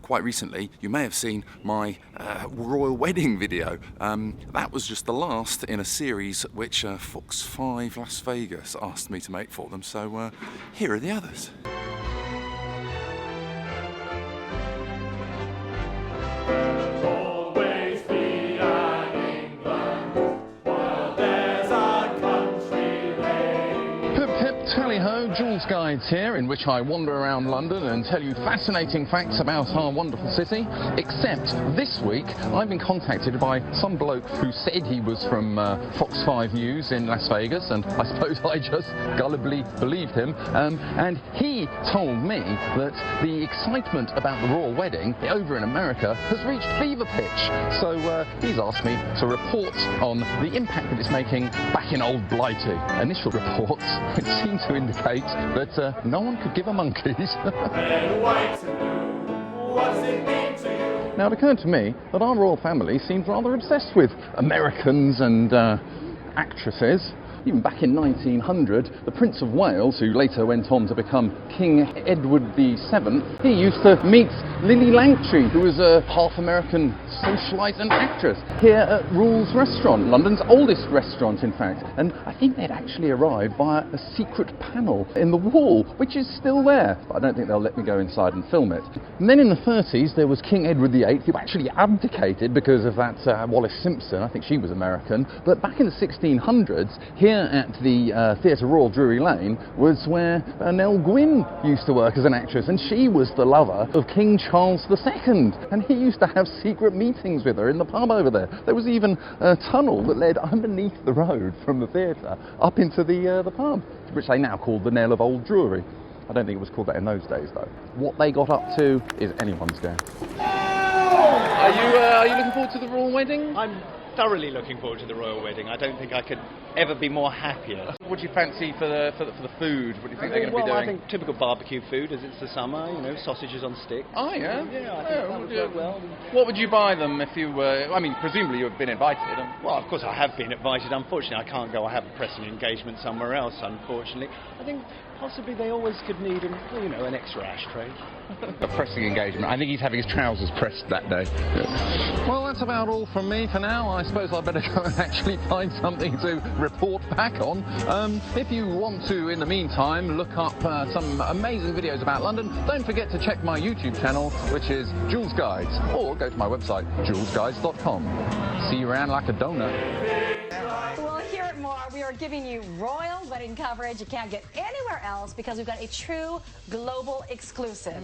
quite recently you may have seen my royal wedding video. That was just the last in a series which Fox 5 Las Vegas asked me to make for them, so here are the others. Tally-ho, Joolz Guides here, in which I wander around London and tell you fascinating facts about our wonderful city. Except this week, I've been contacted by some bloke who said he was from Fox 5 News in Las Vegas, and I suppose I just gullibly believed him. And he told me that the excitement about the royal wedding over in America has reached fever pitch. So he's asked me to report on the impact that it's making back in old Blighty. Initial reports, which seem to indicate that no one could give a monkeys. Now, it occurred to me that our royal family seems rather obsessed with Americans and actresses. Even back in 1900, the Prince of Wales, who later went on to become King Edward VII, he used to meet Lily Langtry, who was a half-American socialite and actress, here at Rule's Restaurant, London's oldest restaurant, in fact. And I think they'd actually arrived via a secret panel in the wall, which is still there. But I don't think they'll let me go inside and film it. And then in the 30s, there was King Edward VIII, who actually abdicated because of that Wallis Simpson. I think she was American. But back in the 1600s, here at the Theatre Royal Drury Lane was where Nell Gwynn used to work as an actress, and she was the lover of King Charles II, and he used to have secret meetings with her in the pub over there. There was even a tunnel that led underneath the road from the theatre up into the pub, which they now call the Knell of Old Drury. I don't think it was called that in those days, though. What they got up to is anyone's guess. Are you looking forward to the royal wedding? I'm thoroughly looking forward to the royal wedding. I don't think I could ever be more happier. What do you fancy for the food? What do you think they're going to be doing? I think typical barbecue food, as it's the summer, you know, sausages on stick. Oh, yeah? Yeah, I think that would work well. What would you buy them if you were... I mean, presumably you've been invited. Well, of course I have been invited. Unfortunately, I can't go. I have a pressing engagement somewhere else, unfortunately. I think possibly they always could need, an extra ashtray. A pressing engagement. I think he's having his trousers pressed that day. Well, that's about all from me for now. I suppose I'd better go and actually find something to report back on. If you want to, in the meantime, look up some amazing videos about London, don't forget to check my YouTube channel, which is Joolz Guides, or go to my website, joolzguides.com. See you around like a donut. Well, here at More, we are giving you royal wedding coverage you can't get anywhere else because we've got a true global exclusive.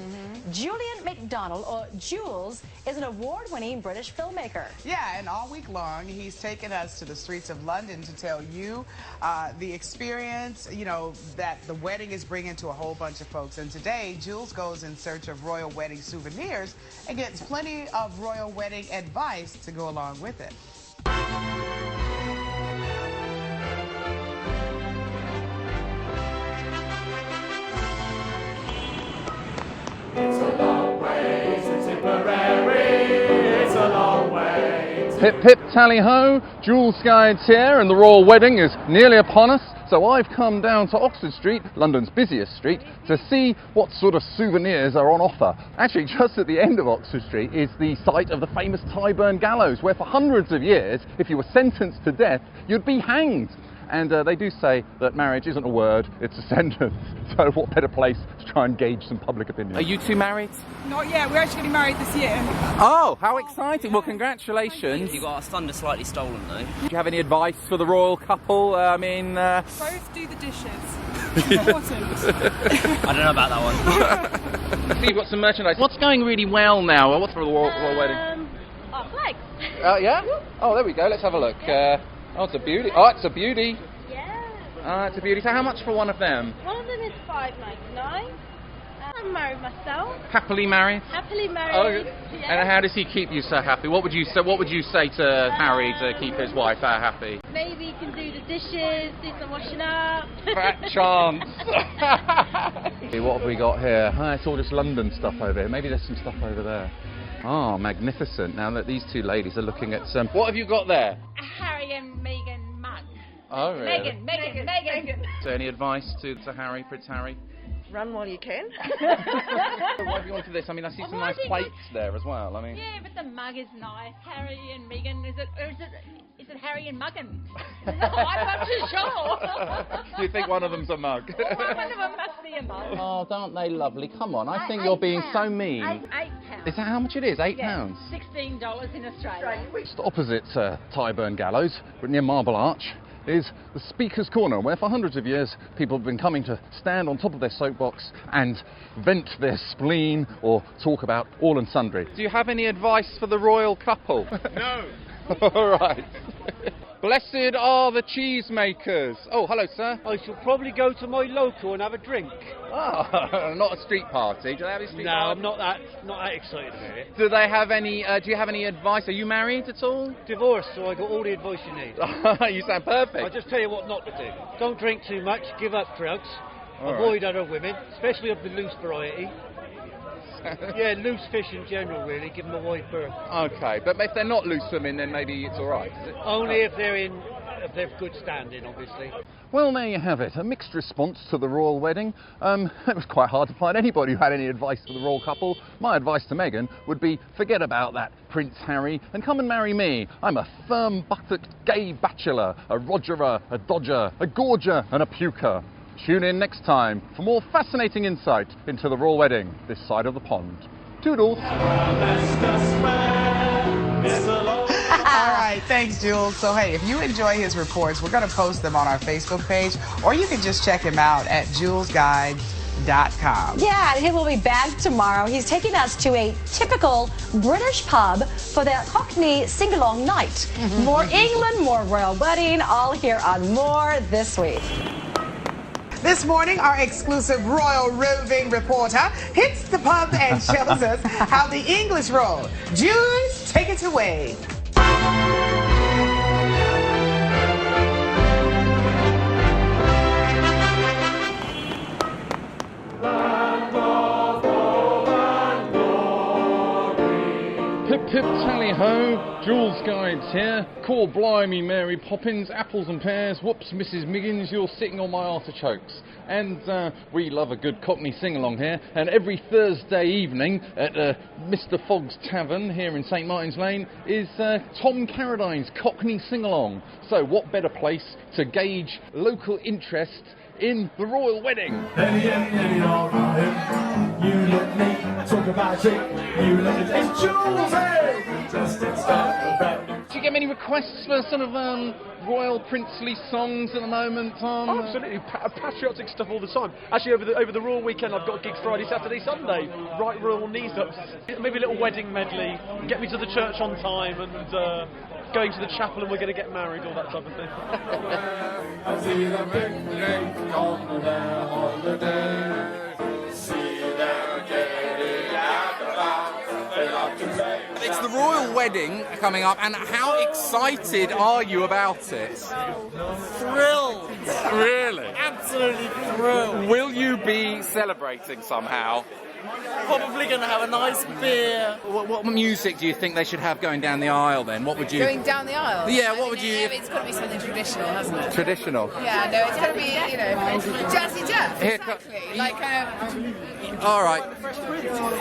Julian McDonald, or Joolz, is an award-winning British filmmaker. Yeah, and all week long, he's taken us to the streets of London to tell you the experience, that the wedding is bringing to a whole bunch of folks. And today, Joolz goes in search of royal wedding souvenirs and gets plenty of royal wedding advice to go along with it. It's a long way to Tipperary, it's a long way to... Hip hip tally-ho, Joolz Guides here, and the royal wedding is nearly upon us. So I've come down to Oxford Street, London's busiest street, to see what sort of souvenirs are on offer. Actually, just at the end of Oxford Street is the site of the famous Tyburn Gallows, where for hundreds of years, if you were sentenced to death, you'd be hanged. And they do say that marriage isn't a word, it's a sentence. So what better place to try and gauge some public opinion? Are you two married? Not yet, we're actually getting married this year. Oh, how exciting. Well, congratulations. You got our thunder slightly stolen though. Do you have any advice for the royal couple? Both do the dishes. Important. I don't know about that one. You've got some merchandise. What's going really well now? What's for the royal wedding? Our flags. Yeah? Oh, there we go. Let's have a look. Oh, it's a beauty. Oh, it's a beauty. Yeah. It's a beauty. So how much for one of them? One of them is $5.99. I'm married myself. Happily married? Happily married. Oh, yeah. and how does he keep you so happy? What would you say to Harry to keep his wife happy? Maybe he can do the dishes, do some washing up. Fat chance. What have we got here? It's all just London stuff over here. Maybe there's some stuff over there. Oh, magnificent. Now that these two ladies are looking at some... What have you got there? Harry and Meghan Markle. Oh, really? Meghan. Is there any advice to Harry, Prince Harry? run while you can. Why have you gone for this? I mean, I see some nice plates there as well. I mean, Yeah, but the mug is nice. Harry and Meghan, is it Harry and Meghan? I'm not too sure. you think one of them's a mug? One of them must be a mug. Oh, aren't they lovely? Come on, I think you're being so mean. £8. Is that how much it is? £8? $16 in Australia. Just opposite Tyburn Gallows, near Marble Arch, is the Speaker's Corner, where for hundreds of years people have been coming to stand on top of their soapbox and vent their spleen or talk about all and sundry. Do you have any advice for the royal couple? No. All right. Blessed are the cheesemakers. Oh, hello, sir. I shall probably go to my local and have a drink. Oh, not a street party. Do they have a street party? No, I'm not that excited about it. Do they have any? Do you have any advice? Are you married at all? Divorced, so I got all the advice you need. You sound perfect. I'll just tell you what not to do. Don't drink too much. Give up drugs. All Avoid other women, especially of the loose variety. Yeah, loose fish in general, really. Give them a wide berth. Okay, but if they're not loose women, then maybe it's all right. Is it? Only if they've good standing, obviously. Well, there you have it. A mixed response to the royal wedding. It was quite hard to find anybody who had any advice for the royal couple. My advice to Meghan would be forget about that Prince Harry and come and marry me. I'm a firm-buttocked gay bachelor, a Rogerer, a Dodger, a Gorger and a Puker. Tune in next time for more fascinating insight into the royal wedding this side of the pond. Toodles! All right, thanks, Joolz. So, hey, if you enjoy his reports, we're going to post them on our Facebook page, or you can just check him out at joolzguides.com. Yeah, and he will be back tomorrow. He's taking us to a typical British pub for their Cockney sing-along night. More England, more royal wedding, all here on More This Week. This morning, our exclusive royal roving reporter hits the pub and shows us how the English roll. Joolz, take it away. Pip pip tally ho, Joolz Guides here. Call blimey Mary Poppins, apples and pears. Whoops, Mrs. Miggins, you're sitting on my artichokes. And we love a good Cockney sing-along here. And every Thursday evening at Mr. Fogg's Tavern here in St Martin's Lane is Tom Carradine's Cockney sing-along. So what better place to gauge local interest in the royal wedding? Any, alright. You let me talk about it. You let it. It's Joolz, hey! Just stop. Do you get many requests for sort of royal princely songs at the moment, Tom? Oh, absolutely, patriotic stuff all the time. Actually, over the royal weekend, I've got gigs Friday, Saturday, Sunday. Right royal knees ups. Maybe a little wedding medley. Get me to the church on time and going to the chapel and we're going to get married, all that type of thing. I see them on their holiday. See them getting out about. They love to play. It's the royal wedding coming up, and how excited are you about it? Thrilled. Really? Absolutely thrilled. Will you be celebrating somehow? Probably going to have a nice beer. What music do you think they should have going down the aisle then? What would you... Going down the aisle? Yeah, what would you... It's got to be something traditional, hasn't it? Traditional? Yeah, no, it's got to be, jazzy jazz. Exactly. Like all right.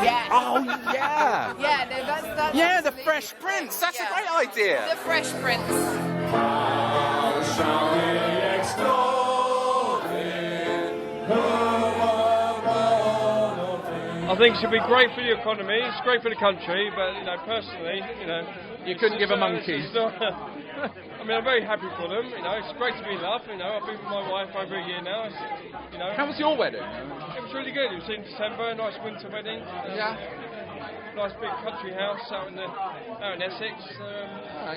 Yeah. Oh, yeah. Yeah, no, that's yeah, the Fresh Prince. That's a great idea. The Fresh Prince. How shall we explore it? I think it should be great for the economy, it's great for the country, but personally, you couldn't give a monkey. I mean, I'm very happy for them. It's great to be in love. I've been with my wife over a year now. How was your wedding? It was really good. It was in December, a nice winter wedding. Yeah. Nice big country house out in Essex.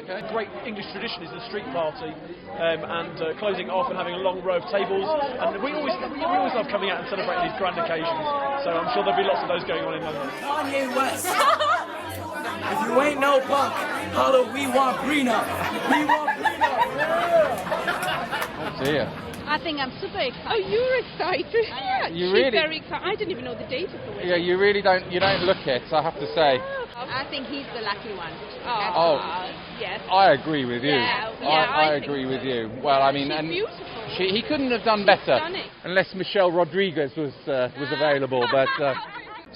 Okay. Great English tradition is the street party, and closing it off and having a long row of tables. And we always love coming out and celebrating these grand occasions. So I'm sure there'll be lots of those going on in London. Kanye West. If you ain't no punk, holla, we want prenup. We want prenup. Oh dear. I think I'm super excited. Oh, you're excited? Yeah, You she's really- very excited. I didn't even know the date of the wedding. Yeah, you really don't look it, I have to say. I think he's the lucky one. Oh. Yes. I agree with you. Yeah, I I agree with you. Well, I mean, She's and beautiful. He couldn't have done better, unless Michelle Rodriguez was available. But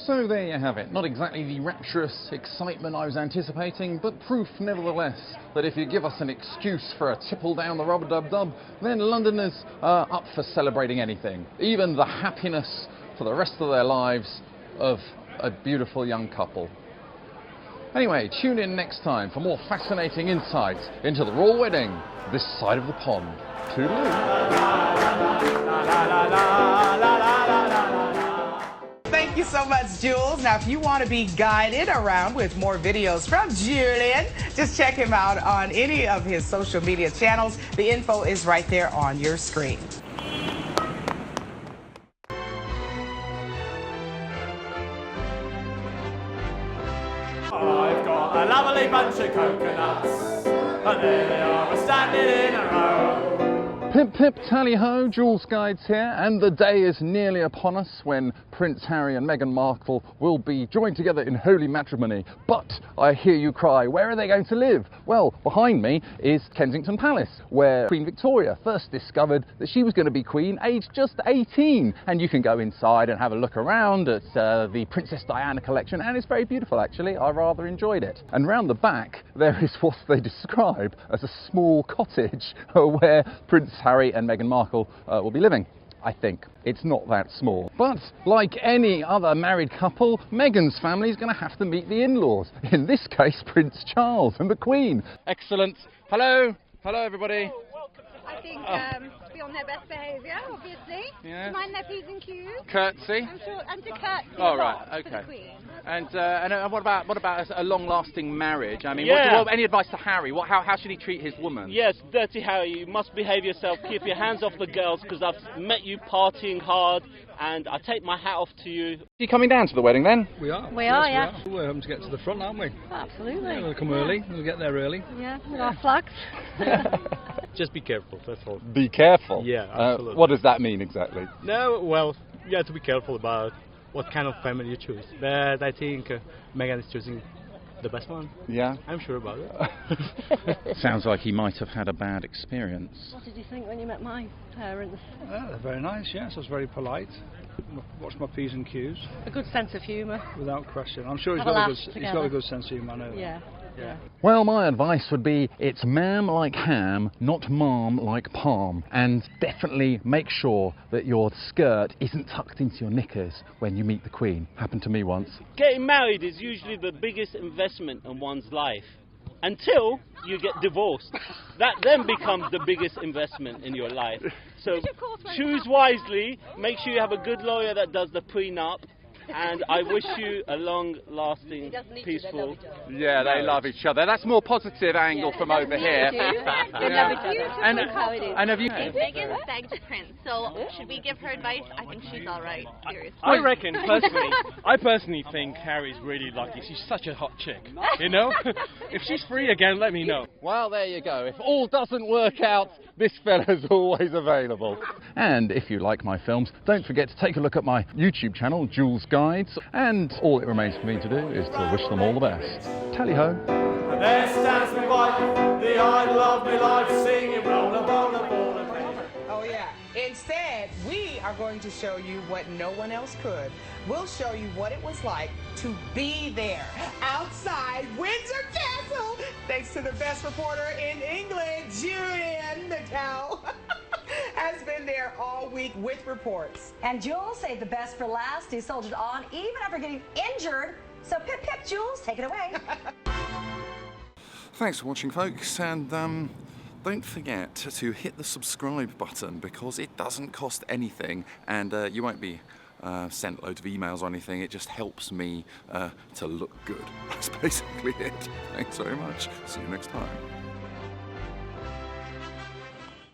so there you have it. Not exactly the rapturous excitement I was anticipating, but proof nevertheless that if you give us an excuse for a tipple down the rub-a-dub-dub, then Londoners are up for celebrating anything, even the happiness for the rest of their lives of a beautiful young couple. Anyway, tune in next time for more fascinating insights into the royal wedding this side of the pond. Toodaloo. Thank you so much, Joolz. Now, if you want to be guided around with more videos from Julian, just check him out on any of his social media channels. The info is right there on your screen. I've got a lovely bunch of coconuts, and there they are standing in a row. Pip pip tally ho, Joolz Guides here, and the day is nearly upon us when Prince Harry and Meghan Markle will be joined together in holy matrimony. But I hear you cry, where are they going to live? Well, behind me is Kensington Palace, where Queen Victoria first discovered that she was going to be Queen aged just 18. And you can go inside and have a look around at the Princess Diana collection, and it's very beautiful actually. I rather enjoyed it. And round the back there is what they describe as a small cottage where Prince Harry and Meghan Markle will be living. I think it's not that small. But like any other married couple, Meghan's family is going to have to meet the in-laws. In this case, Prince Charles and the Queen. Excellent. Hello. Hello, everybody. I think to be on their best behaviour, obviously. Yeah. To mind their P's and Q's. Curtsy. I'm sure, and to curtsy Oh, a right. lot Okay. for the Queen. And what about a long-lasting marriage? I mean, Yeah. any advice to Harry? How should he treat his woman? Yes, Dirty Harry, you must behave yourself. Keep your hands off the girls, because I've met you partying hard, and I take my hat off to you. Are you coming down to the wedding then? We are. We are, yeah. We are. We're hoping to get to the front, aren't we? Absolutely. Yeah, we'll come early. We'll get there early. Yeah, with our flags. Just be careful, that's all. Be careful? Yeah, absolutely. What does that mean exactly? No, well, you have to be careful about what kind of family you choose. But I think Meghan is choosing the best one. Yeah? I'm sure about it. Sounds like he might have had a bad experience. What did you think when you met my parents? They're very nice, yes. I was very polite. Watched my P's and Q's. A good sense of humour. Without question. I'm sure he's Have a got laugh a good sense of humour, I know that. Yeah. Yeah. Well, my advice would be it's ma'am like ham, not ma'am like palm. And definitely make sure that your skirt isn't tucked into your knickers when you meet the Queen. Happened to me once. Getting married is usually the biggest investment in one's life, until you get divorced. That then becomes the biggest investment in your life. So choose wisely, make sure you have a good lawyer that does the prenup, and I wish you a long-lasting, peaceful... Yeah, they love each other. That's more positive angle from over here. And have you... Meghan begged Prince, so should we give her advice? I think she's all right, seriously. I reckon, I personally think Harry's really lucky. She's such a hot chick, you know? If she's free again, let me know. Well, there you go. If all doesn't work out, this fella's always available. And if you like my films, don't forget to take a look at my YouTube channel, Joolz Guides. And all it remains for me to do is to wish them all the best. Tally-ho. And there stands me wife, the idol of my life, singing roller, roller, roller. Oh yeah. Instead, we are going to show you what no one else could. We'll show you what it was like to be there outside Windsor Castle, thanks to the best reporter in England, Julian McCall. Has been there all week with reports. And Joolz saved the best for last. He soldiered on even after getting injured. So pip pip, Joolz, take it away. Thanks for watching, folks, and don't forget to hit the subscribe button because it doesn't cost anything, and you won't be sent loads of emails or anything. It just helps me to look good. That's basically it. Thanks very much. See you next time.